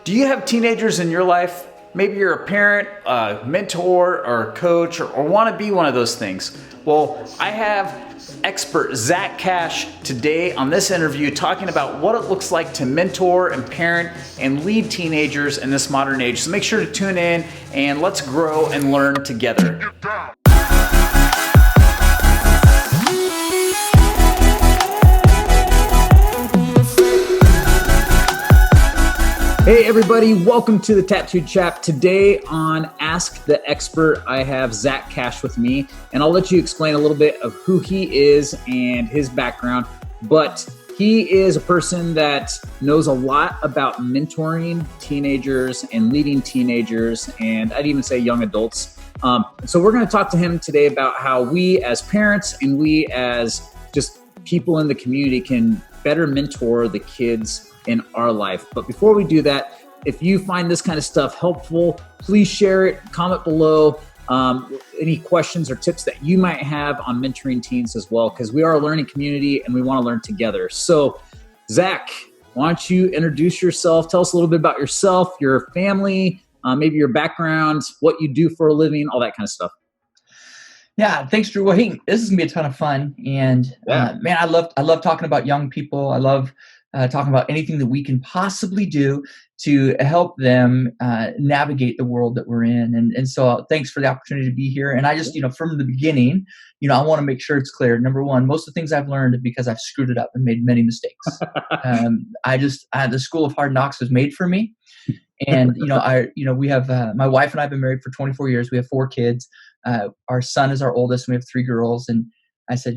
Do you have teenagers in your life? Maybe you're a parent, a mentor, or a coach, or want to be one of those things. Well, I have expert Zack Cash today on this interview talking about what it looks like to mentor and parent and lead teenagers in this modern age. So make sure to tune in and let's grow and learn together. Hey everybody, welcome to the Tattooed Chap. Today on Ask the Expert, I have Zack Cash with me, and I'll let you explain a little bit of who he is and his background. But he is a person that knows a lot about mentoring teenagers and leading teenagers, and I'd even say young adults. So we're going to talk to him today about how we as parents and we as just people in the community can better mentor the kids in our life. But before we do that, if you find this kind of stuff helpful, please share it, comment below any questions or tips that you might have on mentoring teens as well, because we are a learning community and we want to learn together. So Zack, why don't you introduce yourself? Tell us a little bit about yourself, your family, maybe your background, what you do for a living, all that kind of stuff. Yeah, thanks, Drew. Well, hey, this is gonna be a ton of fun, and man, I love talking about young people. I love talking about anything that we can possibly do to help them navigate the world that we're in. And so, thanks for the opportunity to be here. And I just, from the beginning, I want to make sure it's clear. Number one, most of the things I've learned because I've screwed it up and made many mistakes. The school of hard knocks was made for me. And we have my wife and I have been married for 24 years. We have 4 kids. Our son is our oldest, and we have 3 girls. And I said,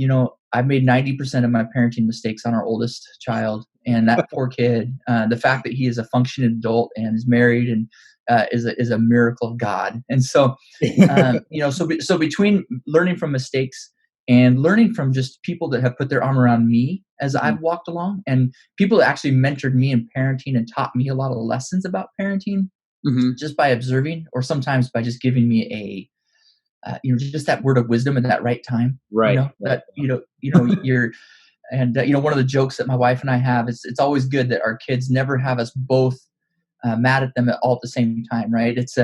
I've made 90% of my parenting mistakes on our oldest child, and that poor kid. The fact that he is a functioning adult and is married and is a miracle of God. And so, so between learning from mistakes and learning from just people that have put their arm around me as I've walked along, and people that actually mentored me in parenting and taught me a lot of lessons about parenting, just by observing, or sometimes by just giving me a just that word of wisdom at that right time. Right. You're, and one of the jokes that my wife and I have is it's always good that our kids never have us both mad at them all at the same time, right? It's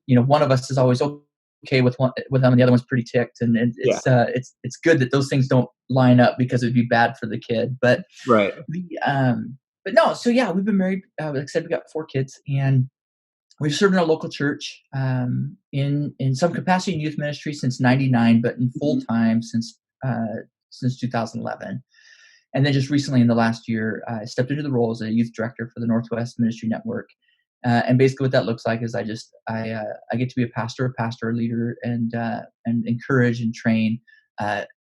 one of us is always okay with them, and the other one's pretty ticked, and it's good that those things don't line up because it'd be bad for the kid. But right. But no, so yeah, we've been married. Like I said, we got 4 kids, and we've served in a local church in some capacity in youth ministry since '99, but in full time since 2011. And then just recently, in the last year, I stepped into the role as a youth director for the Northwest Ministry Network. And basically, what that looks like is I get to be a pastor, leader, and encourage and train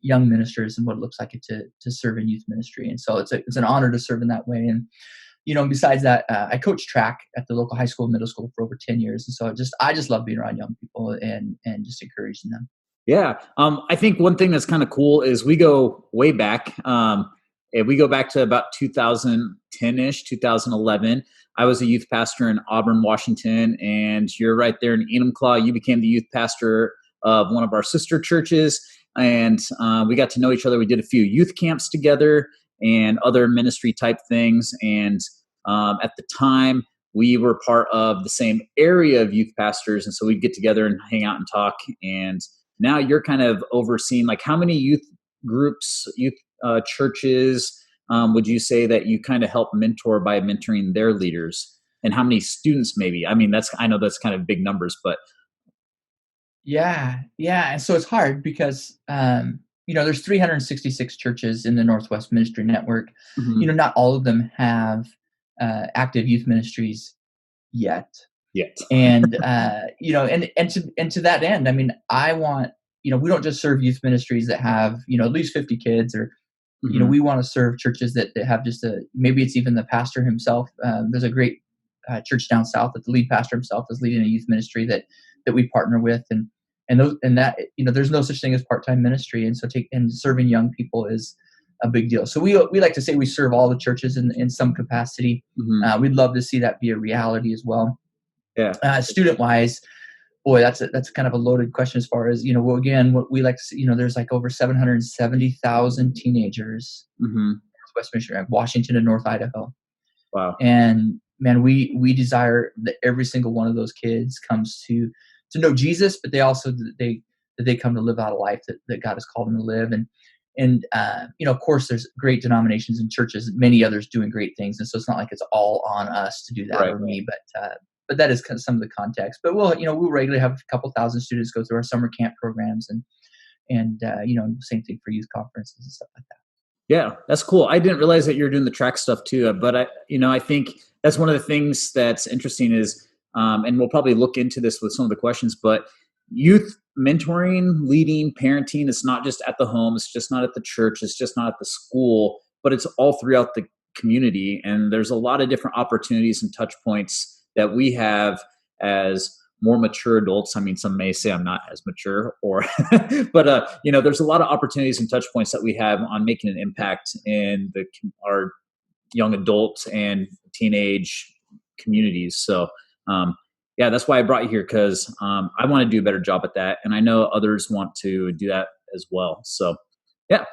young ministers and what it looks like to serve in youth ministry. And so it's an honor to serve in that way. And besides that, I coach track at the local high school, middle school for over 10 years. And so I just love being around young people and just encouraging them. Yeah. I think one thing that's kind of cool is we go way back. We go back to about 2010-ish, 2011. I was a youth pastor in Auburn, Washington, and you're right there in Enumclaw. You became the youth pastor of one of our sister churches, and we got to know each other. We did a few youth camps together and other ministry type things. And at the time, we were part of the same area of youth pastors. And so we'd get together and hang out and talk. And now you're kind of overseeing, like, how many youth groups, youth churches would you say that you kind of help mentor by mentoring their leaders? And how many students maybe? I mean, I know that's kind of big numbers, but. Yeah. And so it's hard because, there's 366 churches in the Northwest Ministry Network. Not all of them have active youth ministries yet. And to that end, I mean, I want, we don't just serve youth ministries that have, at least 50 kids, or, we want to serve churches that have just maybe it's even the pastor himself. There's a great church down south that the lead pastor himself is leading a youth ministry that we partner with. And there's no such thing as part-time ministry. And so serving young people is a big deal. So we like to say we serve all the churches in some capacity. We'd love to see that be a reality as well. Yeah. Student wise, boy, that's kind of a loaded question as far as, what we like to see, there's like over 770,000 teenagers in West Michigan, Washington and North Idaho. Wow. And man, we desire that every single one of those kids comes to know Jesus, but they also that they come to live out a life that God has called them to live. And of course, there's great denominations and churches, many others doing great things, and so it's not like it's all on us to do that Right. or me, but that is kind of some of the context. But we'll regularly have a couple thousand students go through our summer camp programs, and same thing for youth conferences and stuff like that. Yeah, that's cool. I didn't realize that you're doing the track stuff too, but I think that's one of the things that's interesting is, and we'll probably look into this with some of the questions, but youth mentoring, leading, parenting, it's not just at the home, it's just not at the church, it's just not at the school, but it's all throughout the community. And there's a lot of different opportunities and touch points that we have as more mature adults. I mean, some may say I'm not as mature, but there's a lot of opportunities and touch points that we have on making an impact in our young adult and teenage communities. So, yeah, that's why I brought you here, because I want to do a better job at that, and I know others want to do that as well. So, yeah.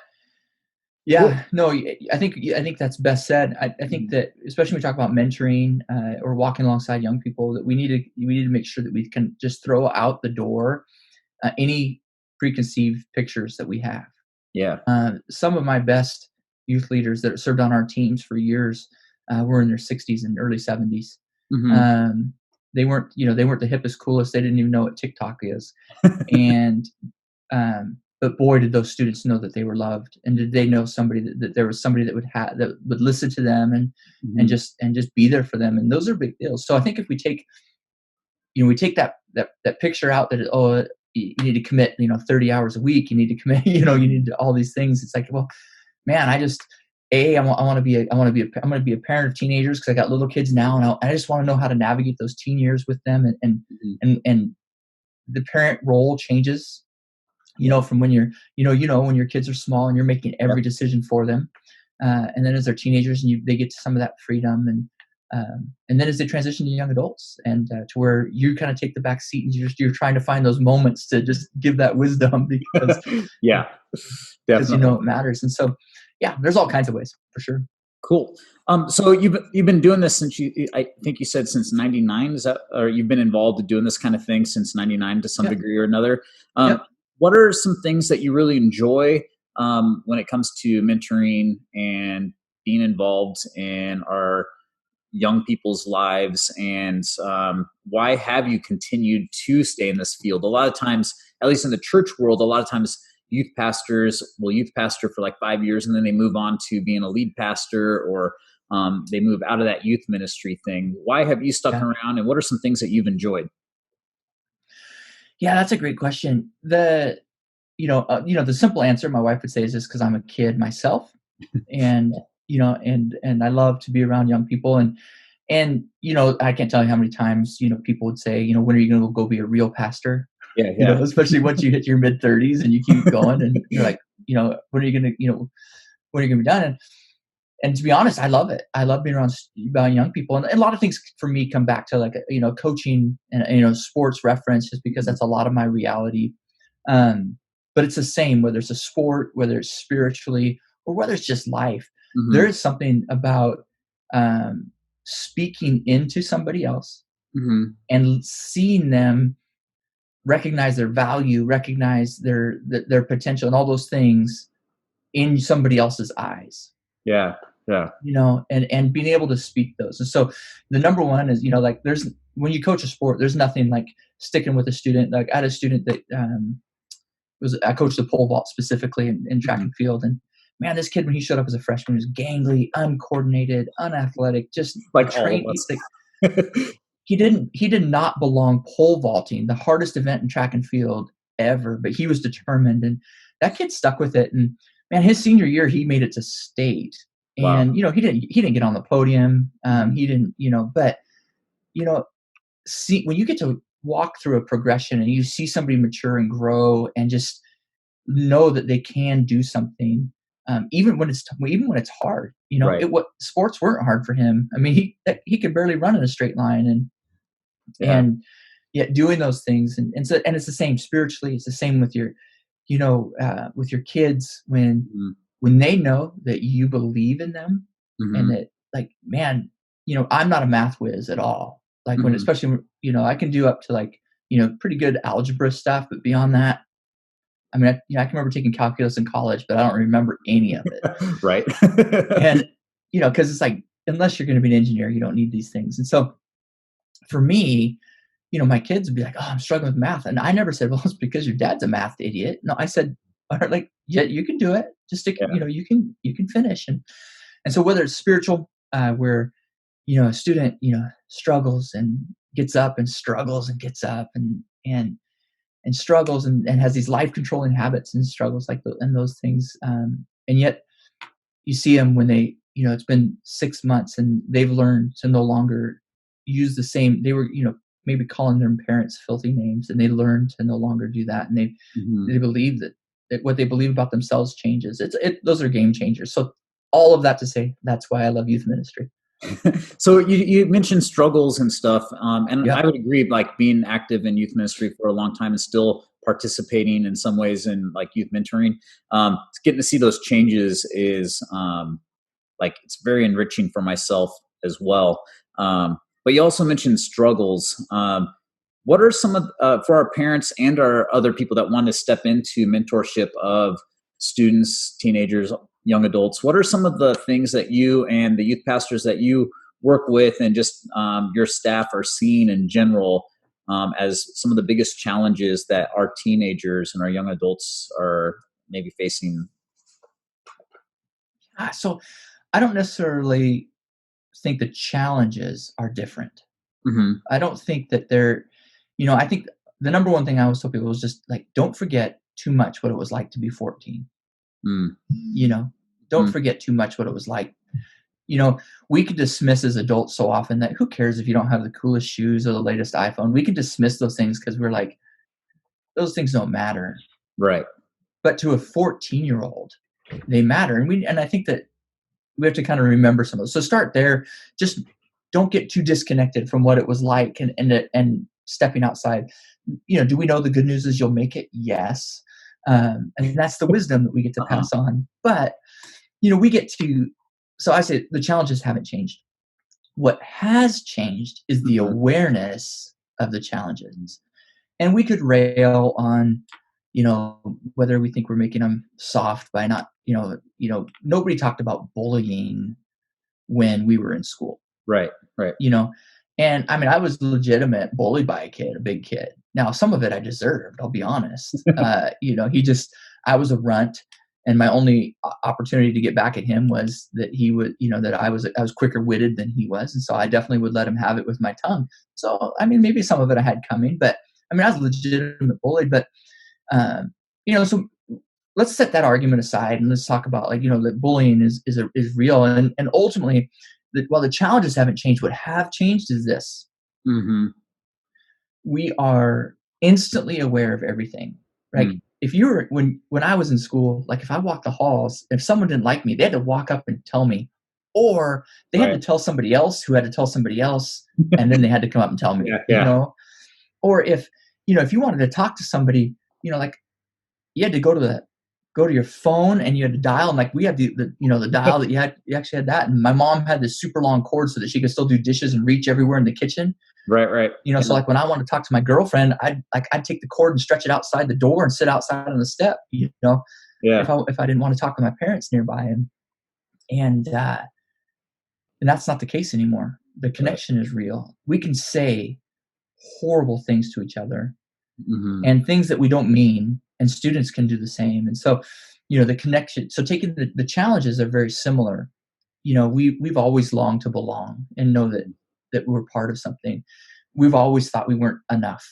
Yeah, no, I think that's best said. I think that especially when we talk about mentoring or walking alongside young people, that we need to make sure that we can just throw out the door any preconceived pictures that we have. Yeah. Some of my best youth leaders that served on our teams for years were in their 60s and early 70s. Mm-hmm. They weren't the hippest, coolest. They didn't even know what TikTok is, and but boy, did those students know that they were loved, and did they know that there was somebody that would listen to them and Mm-hmm. and just be there for them. And those are big deals. So I think if we take that picture out that you need to commit 30 hours a week, you need to commit you need to all these things. It's like, well, man, I want to be I'm going to be a parent of teenagers because I got little kids now, and I just want to know how to navigate those teen years with them, and the parent role changes, from when when your kids are small and you're making every decision for them, and then as they're teenagers and they get to some of that freedom, and then as they transition to young adults and to where you kind of take the back seat and you're trying to find those moments to just give that wisdom because Yeah, because definitely. it matters. And so, yeah, there's all kinds of ways for sure. Cool. So you've been doing this since I think you said since '99. Is that, or you've been involved in doing this kind of thing since '99 to some Yep. degree or another? Yep. What are some things that you really enjoy when it comes to mentoring and being involved in our young people's lives, and why have you continued to stay in this field? A lot of times, at least in the church world, a lot of times youth pastors will youth pastor for like 5 years and then they move on to being a lead pastor, or they move out of that youth ministry thing. Why have you stuck Yeah. around, and what are some things that you've enjoyed? Yeah, that's a great question. The simple answer my wife would say is just because I'm a kid myself, and and I love to be around young people, and I can't tell you how many times people would say, when are you going to go be a real pastor? Yeah, yeah. Especially once you hit your mid 30s and you keep going, and you're like, when are you going to when are you going to be done? And to be honest, I love it. I love being around young people, and a lot of things for me come back to like coaching and sports reference, just because that's a lot of my reality. But it's the same whether it's a sport, whether it's spiritually, or whether it's just life. There Hmm. is something about speaking into somebody else Hmm. and seeing them recognize their value, recognize their potential, and all those things in somebody else's eyes. Yeah, yeah. And being able to speak those. And so the number one is, like there's, when you coach a sport, there's nothing like sticking with a student. Like I had a student that I coached the pole vault specifically in track Hmm. and field. And man, this kid, when he showed up as a freshman, was gangly, uncoordinated, unathletic, just the Like all of train. us. He did not belong pole vaulting, the hardest event in track and field ever, but he was determined, and that kid stuck with it. And man, his senior year, he made it to state. Wow. And he didn't get on the podium. He didn't, but you know, see, when you get to walk through a progression and you see somebody mature and grow and just know that they can do something, even when it's hard. Right. What sports weren't hard for him. I mean, he could barely run in a straight line, Yeah. and yet doing those things, and it's the same spiritually. It's the same with with your kids, when Hmm. they know that you believe in them, and Hmm. that, like, man, I'm not a math whiz at all. Like when, Mhm. especially, I can do up to like, pretty good algebra stuff, but beyond that, I mean, I can remember taking calculus in college, but I don't remember any of it. Right. And, because it's like, unless you're going to be an engineer, you don't need these things. And so for me, my kids would be like, "Oh, I'm struggling with math." And I never said, "Well, it's because your dad's a math idiot." No, I said, "All right, like, yeah, you can do it. Just stick, Yeah. you can finish." And so whether it's spiritual, where, a student, struggles and gets up and struggles and gets up and struggles and has these life controlling habits and struggles and those things. And yet you see them when they, it's been 6 months and they've learned to no longer use the same, they were, maybe calling their parents filthy names, and they learned to no longer do that. And Mhm. they believe that what they believe about themselves changes. Those are game changers. So all of that to say, that's why I love youth ministry. So you mentioned struggles and stuff, and I Yep. would agree. Like being active in youth ministry for a long time and still participating in some ways in like youth mentoring, getting to see those changes is like it's very enriching for myself as well. But you also mentioned struggles. What are some of for our parents and our other people that want to step into mentorship of students, teenagers, young adults? What are some of the things that you and the youth pastors that you work with and just your staff are seeing in general as some of the biggest challenges that our teenagers and our young adults are maybe facing? So I don't necessarily think the challenges are different. Hmm. I don't think that I think the number one thing I always tell people is just like, don't forget too much what it was like to be 14. Mm. You know, don't Mm. forget too much what it was like. You know, we could dismiss as adults so often that who cares if you don't have the coolest shoes or the latest iPhone? We can dismiss those things because we're like, those things don't matter. Right. But to a 14-year-old, they matter. And I think that we have to kind of remember some of those. So start there. Just don't get too disconnected from what it was like and stepping outside. Do we know the good news is you'll make it? Yes. And that's the wisdom that we get to Uh-huh. pass on. But, we get to, so I say the challenges haven't changed. What has changed is the Hmm. awareness of the challenges. And we could rail on, whether we think we're making them soft by not, nobody talked about bullying when we were in school, Right. Right. you know? And I mean, I was legitimate bullied by a big kid. Now, some of it I deserved, I'll be honest. I was a runt, and my only opportunity to get back at him was that he would, that I was quicker witted than he was. And so I definitely would let him have it with my tongue. So, I mean, maybe some of it I had coming, but I mean, I was legitimate bullied, but, so let's set that argument aside and let's talk about that bullying is real. And ultimately, while the challenges haven't changed, what have changed is this: Hmm. we are instantly aware of everything. Like Mm. if you were when I was in school, like if I walked the halls, if someone didn't like me, they had to walk up and tell me, or they had Right. to tell somebody else who had to tell somebody else, and then they had to come up and tell me. Yeah. Yeah. Or if you wanted to talk to somebody, like you had to go to your phone and you had to dial, and like we had the dial that you actually had that. And my mom had this super long cord so that she could still do dishes and reach everywhere in the kitchen. Right. Right. So Yeah. like when I wanted to talk to my girlfriend, I'd take the cord and stretch it outside the door and sit outside on the step, Yeah. if I didn't want to talk to my parents nearby. And that's not the case anymore. The Right. connection is real. We can say horrible things to each other Hmm. and things that we don't mean, and students can do the same. And so, the connection, so taking the challenges are very similar. We've always longed to belong and know that we're part of something. We've always thought we weren't enough.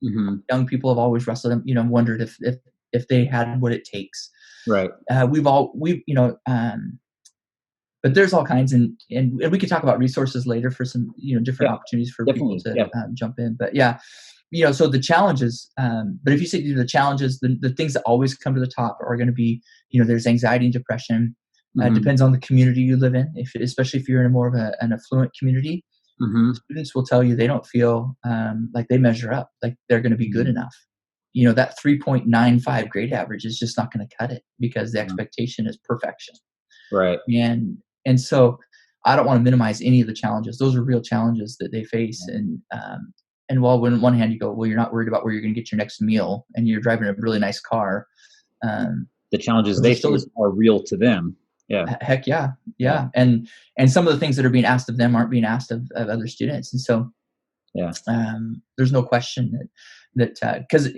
Hmm. Young people have always wrestled and, wondered if they had what it takes. Right. But there's all kinds, and we could talk about resources later for some, different Yeah. opportunities for people Definitely. to Yeah. jump in. But yeah, so the challenges, but if you say the challenges, the things that always come to the top are going to be, there's anxiety and depression. Hmm. Depends on the community you live in. Especially if you're in a more of an affluent community, Hmm. students will tell you they don't feel like they measure up, like they're going to be good enough. That 3.95 grade average is just not going to cut it because the expectation is perfection. Right. And so I don't want to minimize any of the challenges. Those are real challenges that they face. And while on one hand you go, well, you're not worried about where you're going to get your next meal, and you're driving a really nice car. The challenges they face are real to them. Yeah. Heck yeah. Yeah. And some of the things that are being asked of them aren't being asked of other students. And so, there's no question that because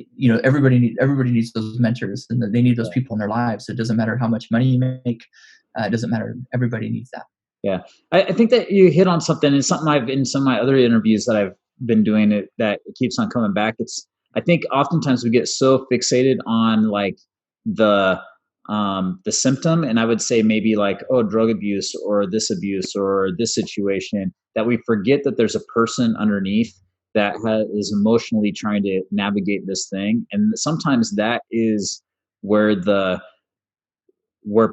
everybody needs those mentors, and they need those people in their lives. So it doesn't matter how much money you make. It doesn't matter. Everybody needs that. Yeah. I think that you hit on something, and something I've, in some of my other interviews that I've been doing, that it keeps on coming back. I think oftentimes we get so fixated on like the symptom, and I would say maybe like, oh, drug abuse or this situation, that we forget that there's a person underneath that is emotionally trying to navigate this thing. And sometimes that is where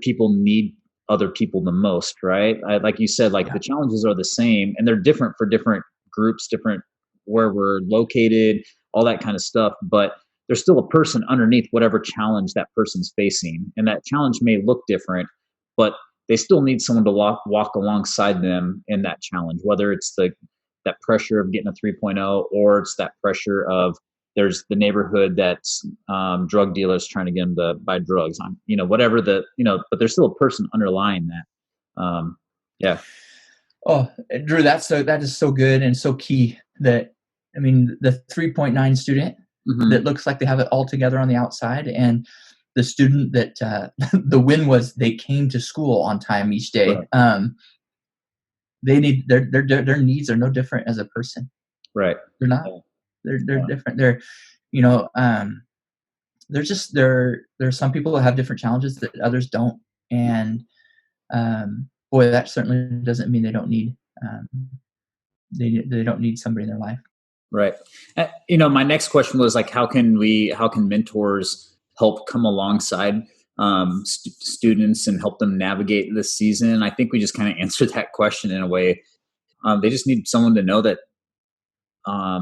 people need other people the most, right? Like you said, like the challenges are the same, and they're different for different groups, different where we're located, all that kind of stuff. But there's still a person underneath whatever challenge that person's facing. And that challenge may look different, but they still need someone to walk alongside them in that challenge, whether it's that pressure of getting a 3.0, or it's that pressure of there's the neighborhood that's drug dealers trying to get them to buy drugs on, whatever but there's still a person underlying that. Yeah. Oh, Drew, that is so good and so key. That, I mean, the 3.9 student that looks like they have it all together on the outside, and the student that the win was they came to school on time each day. Right. They need their needs are no different as a person. Right. They're not. They're different. They're there's some people that have different challenges that others don't, and boy, that certainly doesn't mean they don't need they don't need somebody in their life. Right. My next question was like, how can mentors help come alongside students and help them navigate this season? And I think we just kind of answered that question in a way. They just need someone to know that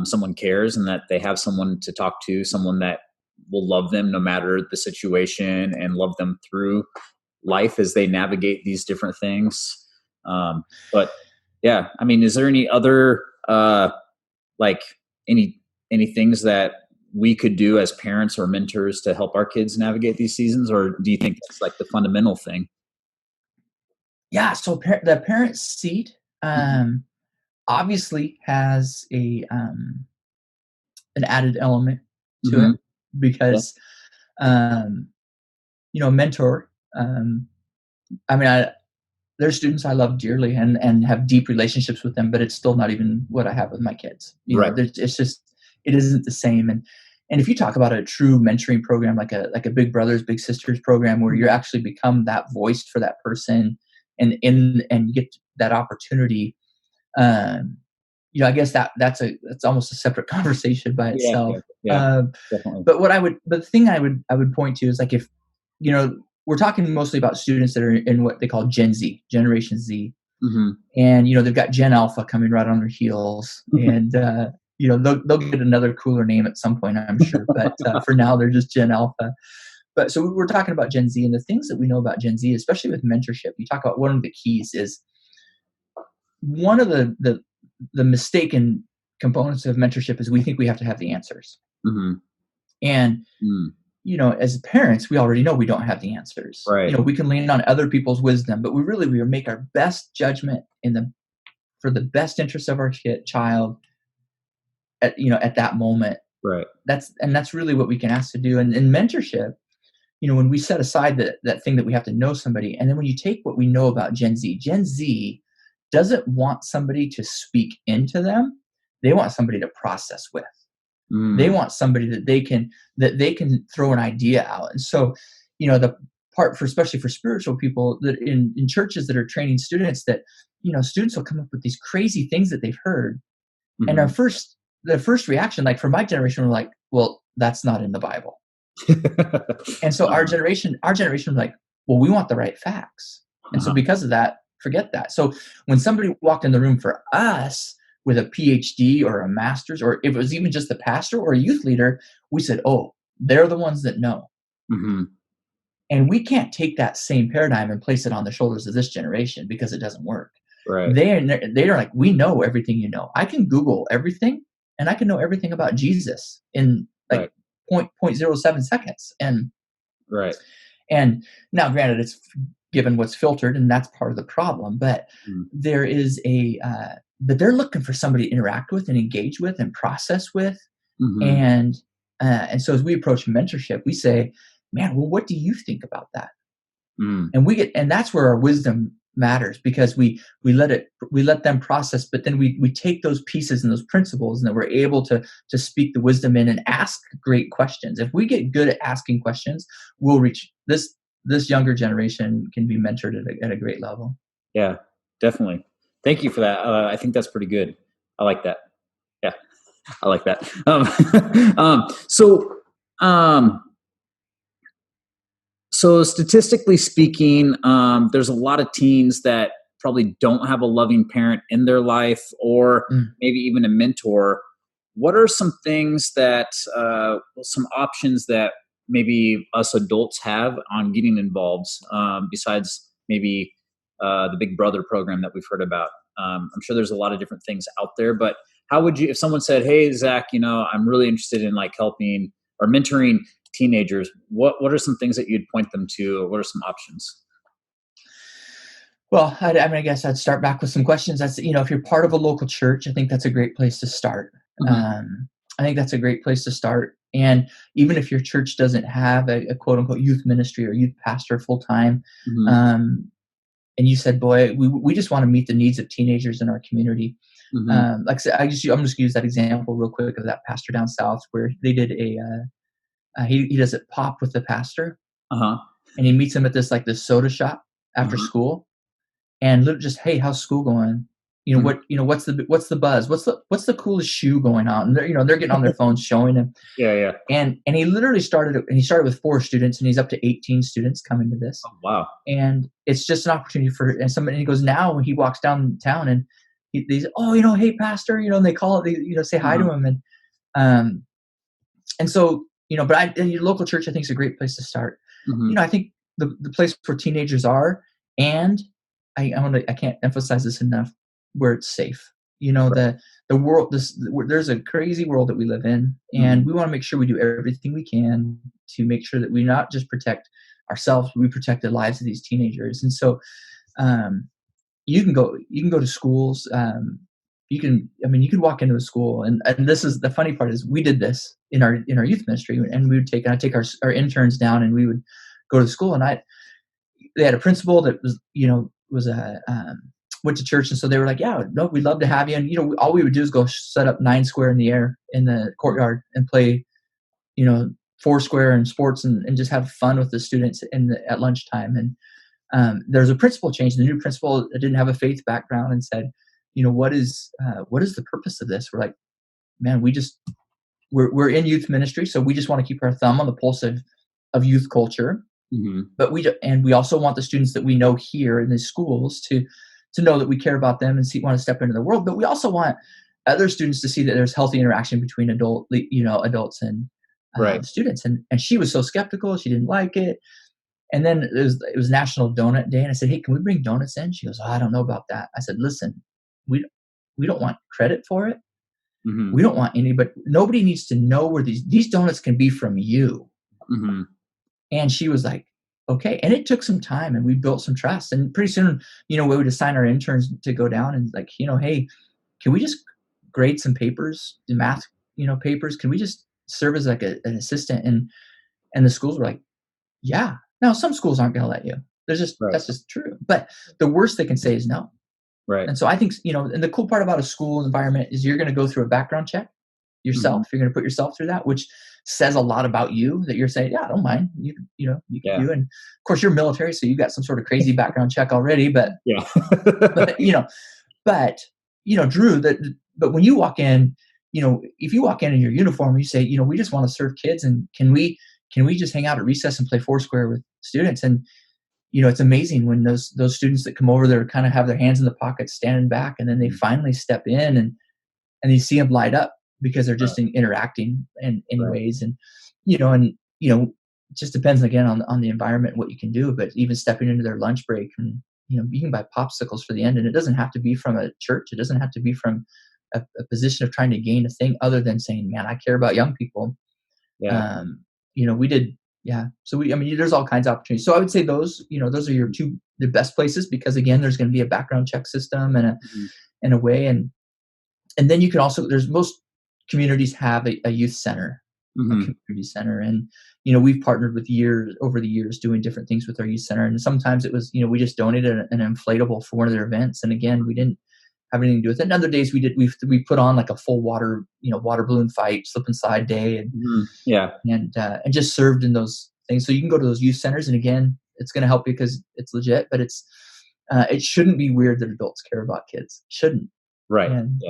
someone cares, and that they have someone to talk to, someone that will love them no matter the situation, and love them through life as they navigate these different things. But yeah, I mean, is there any other like any things that we could do as parents or mentors to help our kids navigate these seasons, or do you think that's like the fundamental thing? Yeah. So the parent seat obviously has an added element to it, because mentor. I mean, there's students I love dearly and have deep relationships with them, but it's still not even what I have with my kids. It's just, it isn't the same. And if you talk about a true mentoring program, like a Big Brothers Big Sisters program, where you actually become that voice for that person, and you get that opportunity, I guess that's almost a separate conversation by itself. Definitely. But the thing I would point to is, like, if we're talking mostly about students that are in what they call Generation Z. And, they've got Gen Alpha coming right on their heels. And, they'll get another cooler name at some point, I'm sure. But for now, they're just Gen Alpha. But so we're talking about Gen Z, and the things that we know about Gen Z, especially with mentorship, you talk about one of the keys is one of the mistaken components of mentorship is we think we have to have the answers. And as parents, we already know we don't have the answers. Right. We can lean on other people's wisdom, but we make our best judgment for the best interest of our child at that moment. Right. That's really what we can ask to do. And in mentorship, when we set aside that thing that we have to know somebody, and then when you take what we know about Gen Z doesn't want somebody to speak into them. They want somebody to process with. They want somebody that they can throw an idea out. And so, the part especially for spiritual people, that in churches that are training students, that, students will come up with these crazy things that they've heard. And the first reaction, like for my generation, we're like, well, that's not in the Bible. And so our generation was like, well, we want the right facts. And so because of that, forget that. So when somebody walked in the room for us with a PhD or a master's, or if it was even just the pastor or a youth leader, we said, oh, they're the ones that know. And we can't take that same paradigm and place it on the shoulders of this generation, because it doesn't work. Right. They're like, we know everything you know. I can Google everything, and I can know everything about Jesus in like Right. 0.07 seconds. Right. And now, granted, it's given what's filtered, and that's part of the problem. But Mm. there is but they're looking for somebody to interact with and engage with and process with. Mm-hmm. And so as we approach mentorship, we say, man, well, what do you think about that? Mm. And that's where our wisdom matters, because we let them process, but then we take those pieces and those principles, and then we're able to speak the wisdom in and ask great questions. If we get good at asking questions, we'll reach this younger generation can be mentored at a great level. Yeah, definitely. Thank you for that. I think that's pretty good. I like that. Yeah, I like that. So, um, so statistically speaking, there's a lot of teens that probably don't have a loving parent in their life, or Mm. maybe even a mentor. What are some things that, some options that maybe us adults have on getting involved, besides maybe the Big Brother program that we've heard about? I'm sure there's a lot of different things out there, but how would you, if someone said, "Hey, Zach, I'm really interested in like helping or mentoring teenagers," what are some things that you'd point them to, or what are some options? Well, I guess I'd start back with some questions. That's, if you're part of a local church, I think that's a great place to start. Mm-hmm. I think that's a great place to start. And even if your church doesn't have a quote unquote youth ministry or youth pastor full time, Mm-hmm. and you said, boy, we just want to meet the needs of teenagers in our community. Mm-hmm. Like I said, I'm just going to use that example real quick of that pastor down south where they did he does it pop with the pastor, Uh-huh. and he meets him at this soda shop after Uh-huh. school, and literally just, hey, how's school going? Mhm. What's the buzz? What's the coolest shoe going on? And they're getting on their phones showing him. Yeah, yeah. And he literally started with 4 students, and he's up to 18 students coming to this. Oh, wow. And it's just an opportunity and somebody, he goes, now when he walks downtown and he's, oh, hey, pastor, and they call it, say hi Uh-huh. to him. Um, and so, your local church, I think, is a great place to start. Mhm. I think the place where teenagers are, and I can't emphasize this enough, where it's safe. Right. The world, there's a crazy world that we live in, and Mhm. we want to make sure we do everything we can to make sure that we not just protect ourselves, but we protect the lives of these teenagers. And so, um, you can go to schools. You can walk into a school, and this is the funny part is we did this in our youth ministry, and I'd take our interns down, and we would go to the school, and they had a principal that was a went to church, and so they were like, yeah, no, we'd love to have you. And all we would do is go set up 9 square in the air in the courtyard and play, 4 square and sports, and just have fun with the students at lunchtime. And there's a principal change. The new principal didn't have a faith background and said, what is the purpose of this? We're like, man, we're in youth ministry, so we just want to keep our thumb on the pulse of youth culture. Mhm. But we also want the students that we know here in these schools to know that we care about them and want to step into the world. But we also want other students to see that there's healthy interaction between adults and Right. students. And she was so skeptical; she didn't like it. And then it was National Donut Day, and I said, "Hey, can we bring donuts in?" She goes, "Oh, I don't know about that." I said, "Listen, we don't want credit for it. Mhm. We don't want anybody. Nobody needs to know where these donuts can be from you." Mhm. And she was like, "Okay." And it took some time, and we built some trust. And pretty soon, we would assign our interns to go down and like, hey, can we just grade some papers, the math, papers? Can we just serve as like an assistant? And the schools were like, yeah. Now, some schools aren't going to let you. Right. That's just true. But the worst they can say is no. Right. And so I think, and the cool part about a school environment is you're going to go through a background check Mhm. yourself. You're going to put yourself through that, which says a lot about you, that you're saying, yeah, I don't mind. You can Yeah. do it. And of course, you're military, so you got some sort of crazy background check already. But, Yeah. but, you know, but, Drew, but when you walk in, if you walk in your uniform, you say, we just want to serve kids, and can we just hang out at recess and play Foursquare with students? And it's amazing when those students that come over there kind of have their hands in the pockets, standing back, and then they Mhm. finally step in, and you see them light up because they're Right. just interacting in Right. ways. And it just depends again on the environment and what you can do. But even stepping into their lunch break and you can buy popsicles for the end, and it doesn't have to be from a church. It doesn't have to be from a position of trying to gain a thing other than saying, man, I care about young people. Yeah. We did. Yeah. So there's all kinds of opportunities. So I would say those are your the best places, because again, there's going to be a background check system and a way. And then you can also, most communities have a youth center, a community center. And, we've partnered over the years doing different things with our youth center. And sometimes it was, we just donated an inflatable for one of their events. And again, we didn't have anything to do with it. And other days we put on like a full water balloon fight, slip and slide day, and just served in those things. So you can go to those youth centers, and again, it's going to help you because it's legit, but it shouldn't be weird that adults care about kids. It shouldn't. Right. And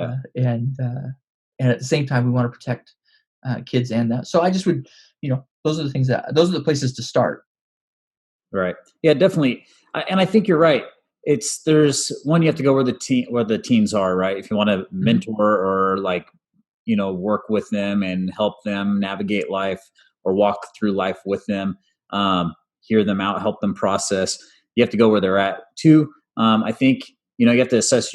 at the same time, we want to protect kids and that. So I just would, those are the places to start. Right. Yeah, definitely. And I think you're right. There's one, you have to go where the teens are, right? If you want to mentor or work with them and help them navigate life or walk through life with them, hear them out, help them process, you have to go where they're at. Two, I think, you have to assess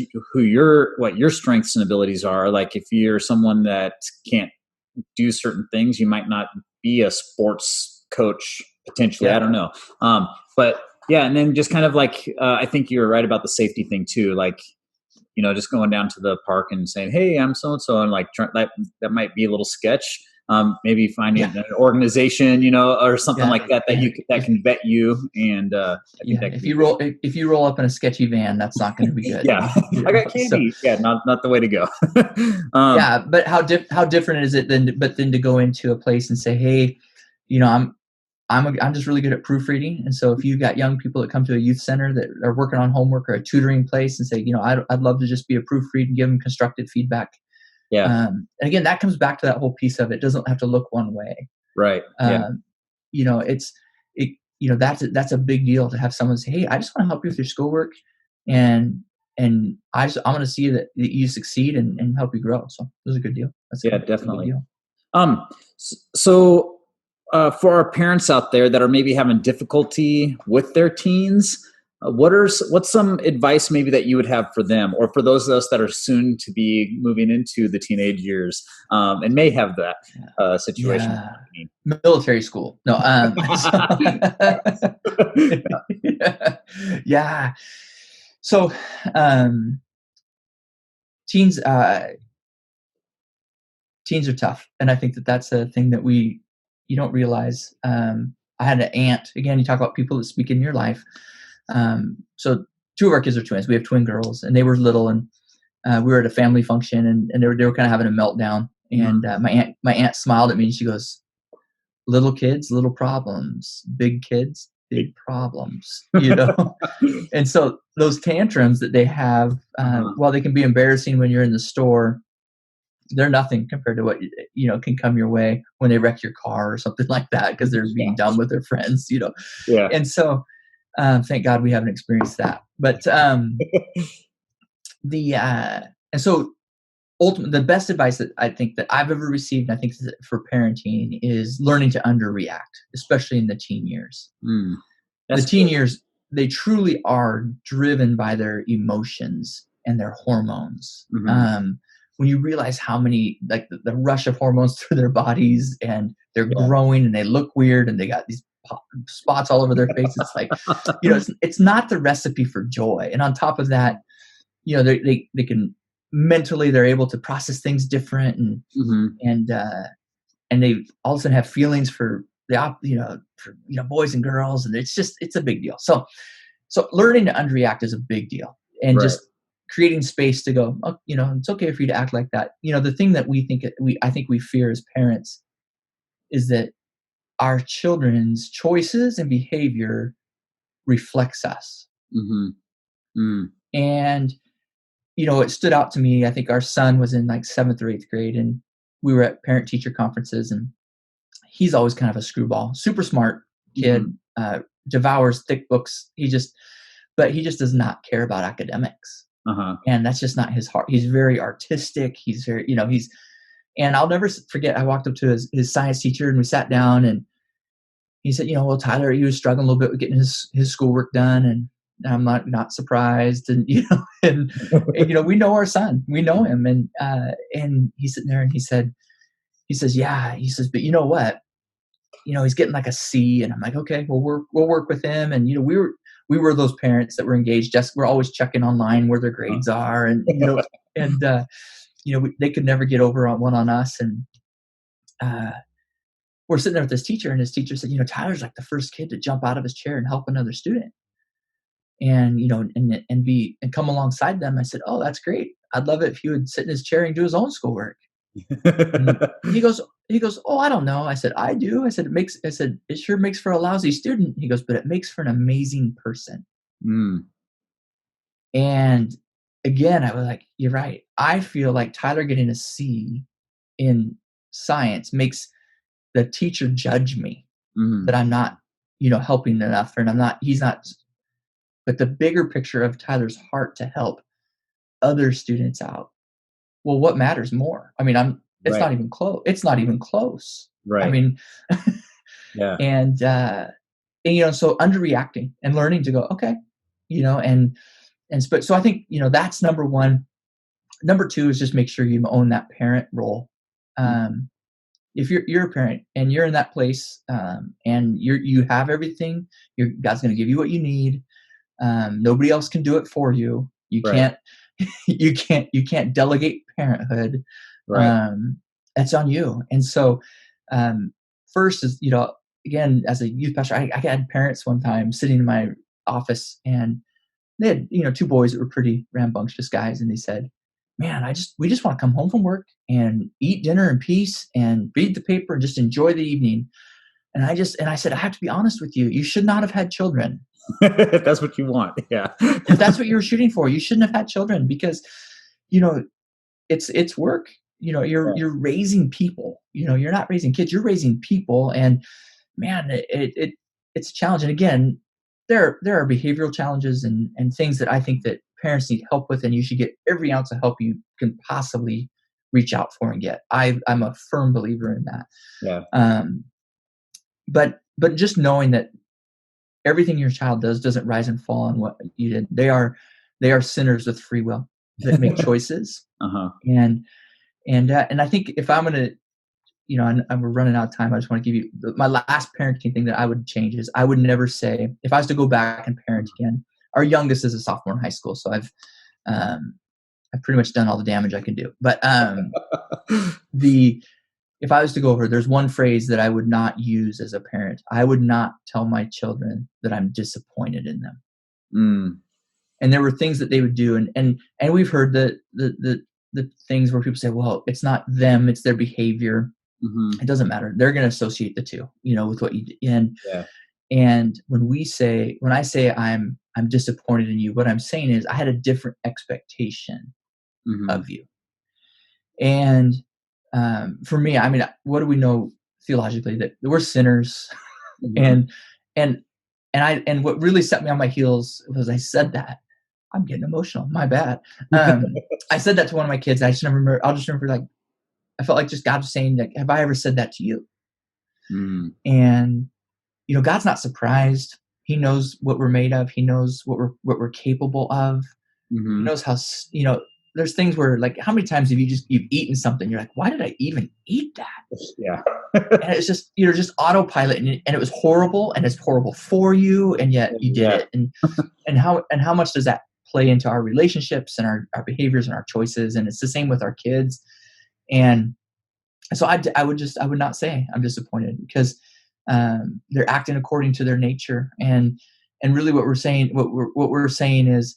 what your strengths and abilities are. Like if you're someone that can't do certain things, you might not be a sports coach potentially. Yeah. I don't know. But yeah. And then just kind of I think you're right about the safety thing too. Just going down to the park and saying, hey, I'm so-and-so. And that might be a little sketch. Maybe finding an organization, or something like that can vet you. And I think that if you roll up in a sketchy van, that's not going to be good. Yeah, I got candy. So, not the way to go. But how different is it than to go into a place and say, hey, I'm just really good at proofreading, and so if you've got young people that come to a youth center that are working on homework or a tutoring place, and say, I'd love to just be a proofread and give them constructive feedback. Yeah. And again, that comes back to that whole piece of it doesn't have to look one way. Right. That's a big deal to have someone say, hey, I just want to help you with your schoolwork, and I'm going to see that you succeed and help you grow. So that's a good deal. Definitely. Deal. So for our parents out there that are maybe having difficulty with their teens, what's some advice maybe that you would have for them, or for those of us that are soon to be moving into the teenage years and may have that situation? Yeah. Military school. No. Yeah. So teens are tough, and I think that's a thing that you don't realize. I had an aunt. Again, you talk about people that speak in your life. So two of our kids are twins. We have twin girls, and they were little, and we were at a family function, and they were kind of having a meltdown. And my aunt smiled at me, and she goes, "Little kids, little problems. Big kids, big problems." And so those tantrums that they have, while they can be embarrassing when you're in the store, they're nothing compared to what can come your way when they wreck your car or something like that because they're being dumb with their friends. Yeah. And so. Thank God we haven't experienced that. But and so ultimately, the best advice that I think that I've ever received, and I think for parenting, is learning to underreact, especially in the teen years. The teen years, they truly are driven by their emotions and their hormones. When you realize how many, the rush of hormones through their bodies, and they're growing, and they look weird, and they got these spots all over their face. It's it's not the recipe for joy. And on top of that, they can mentally, they're able to process things different, and they all of a sudden have feelings for boys and girls, and it's a big deal. So learning to underreact is a big deal, and just creating space to go, it's okay for you to act like that. The thing that I think we fear as parents is that our children's choices and behavior reflects us. And, it stood out to me. I think our son was in 7th or 8th grade, and we were at parent teacher conferences, and he's always kind of a screwball, super smart kid, devours thick books. He just does not care about academics. And that's just not his heart. He's very artistic. He's very, and I'll never forget, I walked up to his science teacher, and we sat down, and he said, well, Tyler, he was struggling a little bit with getting his schoolwork done. And And I'm not surprised. And, we know our son, we know him. And he's sitting there and he says, yeah, he says, but you know what? He's getting like a C. And I'm like, okay, well, we'll work with him. And, we were those parents that were engaged. Just we're always checking online where their grades are. And, they could never get over on us. And, we're sitting there with this teacher, and his teacher said, Tyler's like the first kid to jump out of his chair and help another student. And, and come alongside them. I said, oh, that's great. I'd love it if he would sit in his chair and do his own schoolwork. And he goes, oh, I don't know. I said, I do. I said, it sure makes for a lousy student. He goes, but it makes for an amazing person. Mm. And again, I was like, you're right. I feel like Tyler getting a C in science makes the teacher judge me that I'm not, helping enough, and he's not. But the bigger picture of Tyler's heart to help other students out. Well, what matters more? I mean, it's not even close. It's not even close. Right. I mean, yeah. And so underreacting and learning to go, okay, so I think, that's number one. Number two is just make sure you own that parent role. If you're a parent and you're in that place, and you have everything, God's going to give you what you need. Nobody else can do it for you. You can't, you can't delegate parenthood. Right. That's on you. And so, first is, again, as a youth pastor, I had parents one time sitting in my office, and they had, two boys that were pretty rambunctious guys. And they said, man, we just want to come home from work and eat dinner in peace and read the paper and just enjoy the evening. And I said, I have to be honest with you. You should not have had children. If that's what you want. Yeah. If that's what you were shooting for, you shouldn't have had children, because, it's work. You're raising people. You're not raising kids. You're raising people. And man, it's a challenge. And again, there are behavioral challenges and things that I think that parents need help with, and you should get every ounce of help you can possibly reach out for and get. I'm a firm believer in that. Yeah. But just knowing that everything your child does doesn't rise and fall on what you did. They are sinners with free will that make choices. And I think if I'm going to, and we're running out of time, I just want to give you my last parenting thing that I would change is I would never say, if I was to go back and parent again. Our youngest is a sophomore in high school, so I've pretty much done all the damage I can do. But if I was to go over, there's one phrase that I would not use as a parent. I would not tell my children that I'm disappointed in them. And there were things that they would do, and we've heard the things where people say, well, it's not them, it's their behavior. It doesn't matter. They're going to associate the two, with what you did. And when I say I'm disappointed in you, what I'm saying is I had a different expectation of you. And for me, I mean, what do we know theologically? That we're sinners. And what really set me on my heels was I said that. I'm getting emotional. My bad. I said that to one of my kids. I'll just remember, like, I felt like just God was saying, like, have I ever said that to you? And God's not surprised. He knows what we're made of. He knows what we're capable of. He knows how, there's things where, like, how many times have you've eaten something? You're like, why did I even eat that? Yeah. And it's just, just autopilot, and it was horrible, and it's horrible for you. And yet you did it. And how much does that play into our relationships and our behaviors and our choices? And it's the same with our kids. And so I would not say I'm disappointed, because they're acting according to their nature. And really what we're saying is,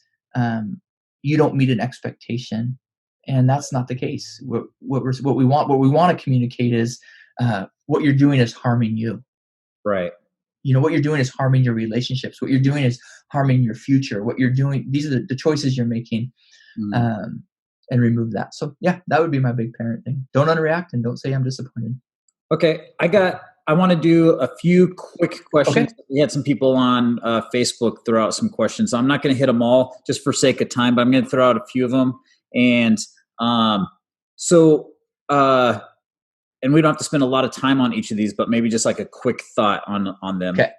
you don't meet an expectation, and that's not the case. What we want to communicate is, what you're doing is harming you. Right. What you're doing is harming your relationships. What you're doing is harming your future. What you're doing, these are the choices you're making, and remove that. So yeah, that would be my big parent thing. Don't underreact, and don't say I'm disappointed. Okay. I want to do a few quick questions. Okay. We had some people on Facebook throw out some questions. I'm not going to hit them all just for sake of time, but I'm going to throw out a few of them. And and we don't have to spend a lot of time on each of these, but maybe just like a quick thought on them. Okay.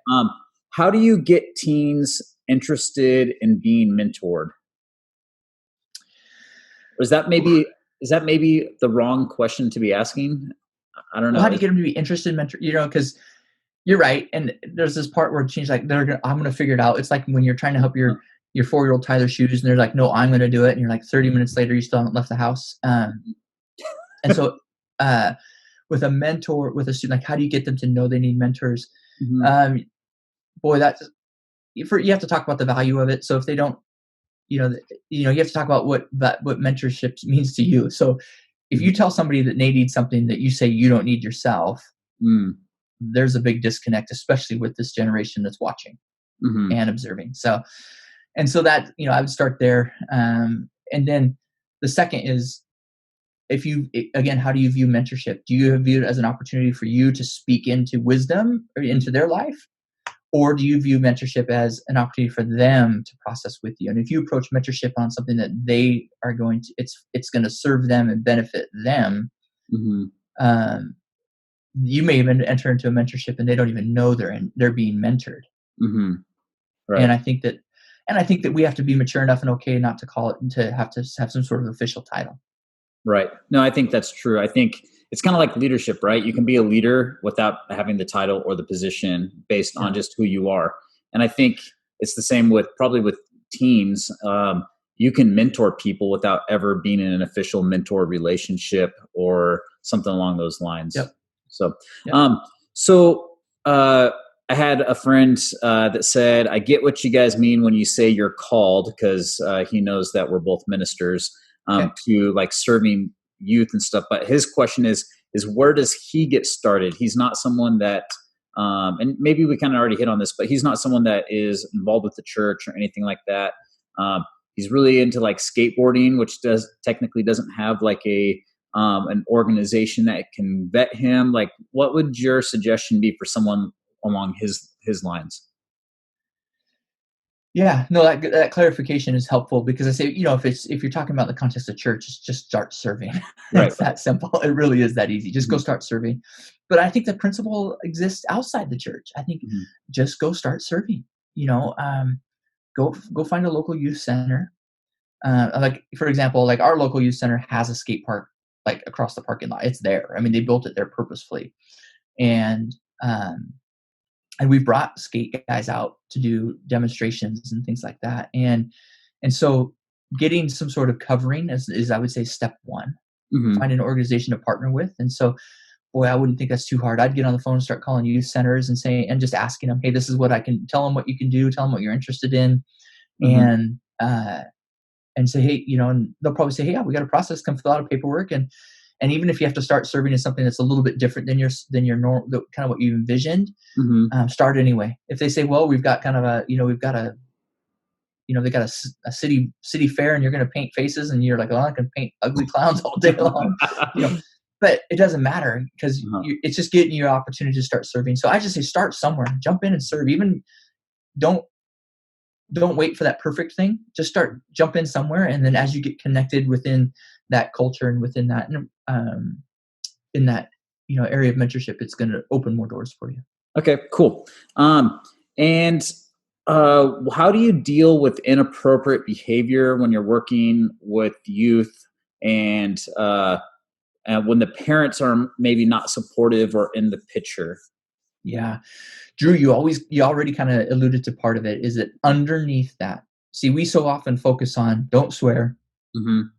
How do you get teens interested in being mentored? Or is that maybe the wrong question to be asking? I don't Well, how know. do you get them to be interested in mentor? Because you're right, and there's this part where she's like, I'm gonna figure it out. It's like when you're trying to help your 4-year-old tie their shoes, and they're like, no, I'm gonna do it, and you're like 30 minutes later, you still haven't left the house. And so, with a mentor, with a student, like, how do you get them to know they need mentors? Mm-hmm. Boy, you have to talk about the value of it. So if they don't, you have to talk about what mentorship means to you. So if you tell somebody that they need something that you say you don't need yourself, there's a big disconnect, especially with this generation that's watching and observing. So that, I would start there. And then the second is, how do you view mentorship? Do you view it as an opportunity for you to speak into wisdom or into their life? Or do you view mentorship as an opportunity for them to process with you? And if you approach mentorship on something that they are going to, it's going to serve them and benefit them, you may even enter into a mentorship and they don't even know they're being mentored. Right. And I think that we have to be mature enough and okay not to call it and to have some sort of official title. Right. No, I think that's true. I think it's kind of like leadership, right? You can be a leader without having the title or the position based on just who you are. And I think it's the same with teams. You can mentor people without ever being in an official mentor relationship or something along those lines. Yep. So, I had a friend that said, I get what you guys mean when you say you're called, because he knows that we're both ministers, to like serving youth and stuff. But his question is where does he get started? He's not someone that, and maybe we kind of already hit on this, but he's not someone that is involved with the church or anything like that. He's really into like skateboarding, which technically doesn't have like an organization that can vet him. Like, what would your suggestion be for someone along his lines? Yeah, no, that clarification is helpful, because I say, if you're talking about the context of church, just start serving. Right. It's that simple. It really is that easy. Just go start serving. But I think the principle exists outside the church. I think just go start serving. Go find a local youth center. Like, for example, like our local youth center has a skate park like across the parking lot. It's there. I mean, they built it there purposefully, and we've brought skate guys out to do demonstrations and things like that. And so getting some sort of covering is I would say step one. Find an organization to partner with. And so, boy, I wouldn't think that's too hard. I'd get on the phone and start calling youth centers and just asking them, hey, this is what I can tell them, what you can do, tell them what you're interested in. And say, hey, and they'll probably say, hey, yeah, we got a process, come fill out a paperwork. And even if you have to start serving in something that's a little bit different than your normal, kind of what you envisioned, start anyway. If they say, well, we've got kind of they got a city fair and you're going to paint faces, and you're like, oh, I can paint ugly clowns all day long, but it doesn't matter, because it's just getting you an opportunity to start serving. So I just say, start somewhere, jump in and serve. Even don't wait for that perfect thing. Just jump in somewhere. And then as you get connected within that culture and within that, in that, area of mentorship, it's going to open more doors for you. Okay, cool. And how do you deal with inappropriate behavior when you're working with youth, and when the parents are maybe not supportive or in the picture? Yeah. Drew, you already kind of alluded to part of it, is that underneath that, see, we so often focus on don't swear, don't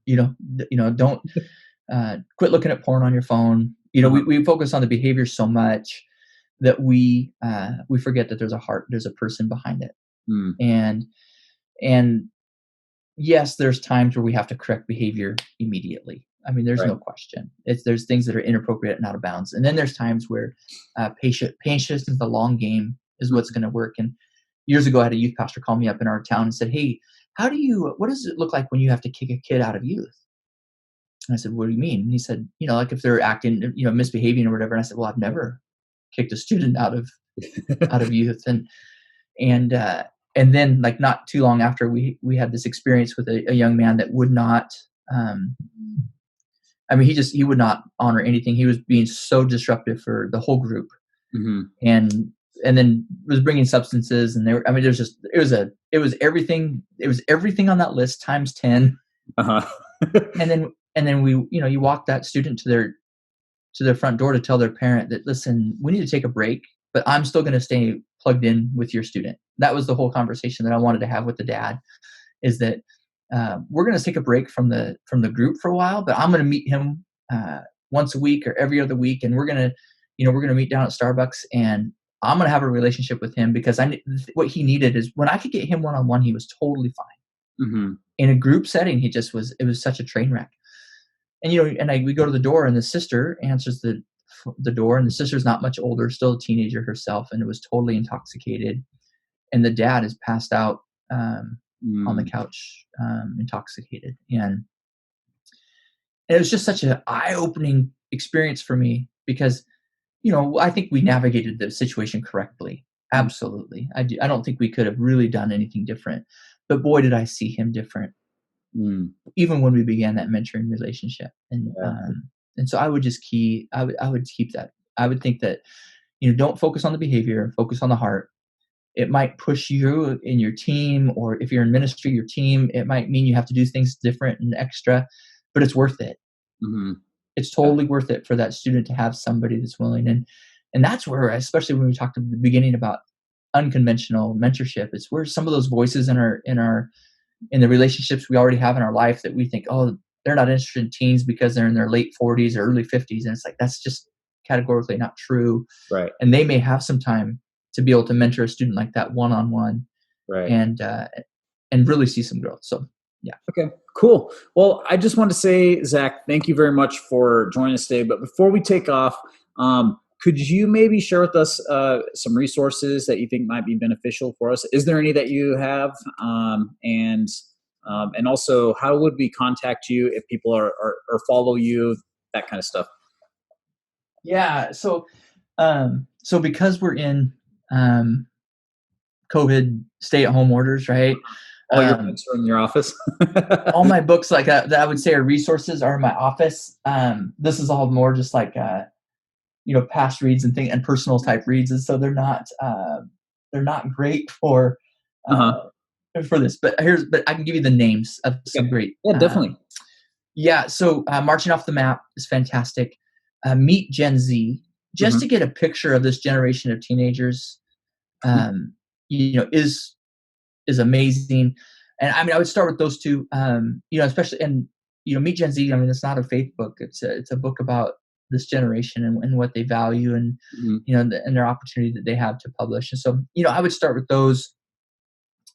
quit looking at porn on your phone. We focus on the behavior so much that we forget that there's a heart, there's a person behind it. And yes, there's times where we have to correct behavior immediately. I mean, there's no question. There's things that are inappropriate and out of bounds. And then there's times where patience is the long game is what's going to work. And years ago, I had a youth pastor call me up in our town and said, hey, what does it look like when you have to kick a kid out of youth? And I said, what do you mean? And he said, like if they're acting, misbehaving or whatever. And I said, well, I've never kicked a student out of youth. And then, like, not too long after, we had this experience with a young man that would not, he would not honor anything. He was being so disruptive for the whole group. And and then was bringing substances, and it was everything on that list times 10. Uh-huh. and then we, you walk that student to their front door to tell their parent that, listen, we need to take a break, but I'm still going to stay plugged in with your student. That was the whole conversation that I wanted to have with the dad, is that we're going to take a break from the group for a while, but I'm going to meet him once a week or every other week, and we're going to meet down at Starbucks, and I'm going to have a relationship with him, because what he needed is, when I could get him one-on-one, he was totally fine. Mm-hmm. In a group setting, it was such a train wreck. And we go to the door, and the sister answers the door, and the sister's not much older, still a teenager herself, and it was totally intoxicated. And the dad is passed out on the couch, intoxicated. And it was just such an eye-opening experience for me, because, I think we navigated the situation correctly. Absolutely. I don't think we could have really done anything different. But boy, did I see him different. Even when we began that mentoring relationship. And so I would keep that. I would think that, don't focus on the behavior, focus on the heart. It might push you in your team, or if you're in ministry, your team, it might mean you have to do things different and extra, but it's worth it. Mm-hmm. It's totally worth it for that student to have somebody that's willing. And that's where, especially when we talked at the beginning about unconventional mentorship, it's where some of those voices in the relationships we already have in our life that we think, oh, they're not interested in teens because they're in their late 40s or early 50s. And it's like, that's just categorically not true. Right. And they may have some time to be able to mentor a student like that one-on-one. Right. And really see some growth. So, yeah. Okay, cool. Well, I just want to say, Zack, thank you very much for joining us today. But before we take off, could you maybe share with us some resources that you think might be beneficial for us? Is there any that you have? And also, how would we contact you if people are follow you, that kind of stuff? Yeah. So because we're in COVID stay-at-home orders, right? All your books are in your office? All my books, like that I would say are resources, are in my office. This is all more just like past reads and personal type reads, and so they're not great for this. But I can give you the names of some great. Yeah, definitely. So Marching Off the Map is fantastic. Meet Gen Z, just to get a picture of this generation of teenagers, is amazing. And I mean, I would start with those two, especially, and Meet Gen Z. I mean, it's not a faith book; it's a book about this generation and what they value, and and their opportunity that they have to publish. And so, I would start with those.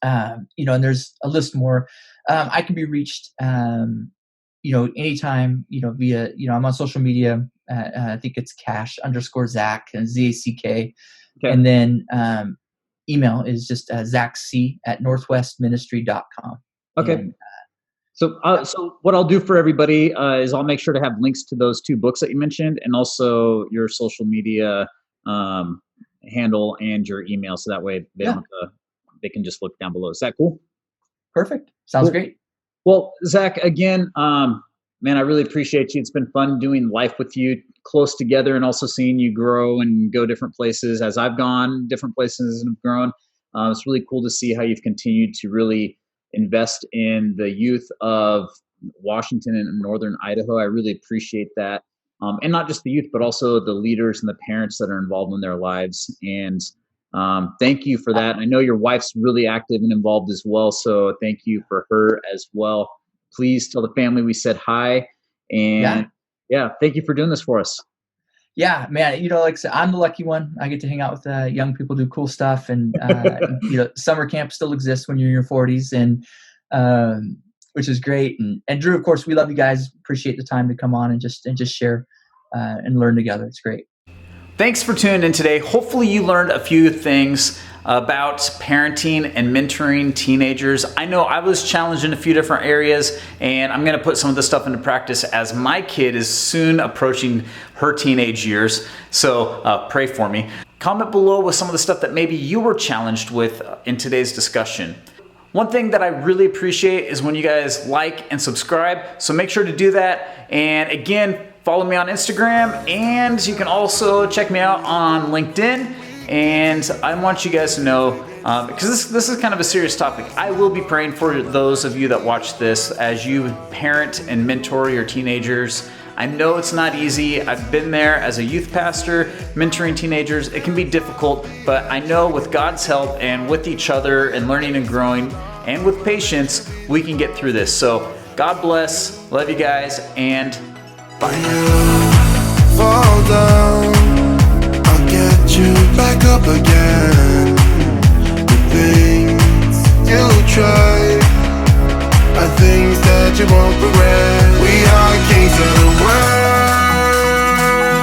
And there's a list more. I can be reached, anytime, via, I'm on social media. I think it's Cash _Zack, Zack. Okay. And then email is just zackc@northwestministry.com. Okay. And, so what I'll do for everybody is I'll make sure to have links to those two books that you mentioned, and also your social media handle and your email, so that way they can just look down below. Is that cool? Perfect. Sounds great. Well, Zack, again, man, I really appreciate you. It's been fun doing life with you close together, and also seeing you grow and go different places as I've gone different places and have grown. It's really cool to see how you've continued to really invest in the youth of Washington and Northern Idaho. I really appreciate that. And not just the youth, but also the leaders and the parents that are involved in their lives. And thank you for that. I know your wife's really active and involved as well, so thank you for her as well. Please tell the family we said hi. And thank you for doing this for us. Yeah, man. Like I said, I'm the lucky one. I get to hang out with young people, do cool stuff, and summer camp still exists when you're in your 40s, and which is great. And Drew, of course, we love you guys. Appreciate the time to come on and just share and learn together. It's great. Thanks for tuning in today. Hopefully you learned a few things about parenting and mentoring teenagers. I know I was challenged in a few different areas, and I'm going to put some of this stuff into practice as my kid is soon approaching her teenage years. So pray for me. Comment below with some of the stuff that maybe you were challenged with in today's discussion. One thing that I really appreciate is when you guys like and subscribe, so make sure to do that. And again, follow me on Instagram, and you can also check me out on LinkedIn. And I want you guys to know, because this is kind of a serious topic, I will be praying for those of you that watch this as you parent and mentor your teenagers. I know it's not easy. I've been there as a youth pastor, mentoring teenagers. It can be difficult, but I know with God's help and with each other and learning and growing and with patience, we can get through this. So God bless. Love you guys, and bye. Fall down, I'll get you back up again. The things you try are things that you won't regret. We are kings of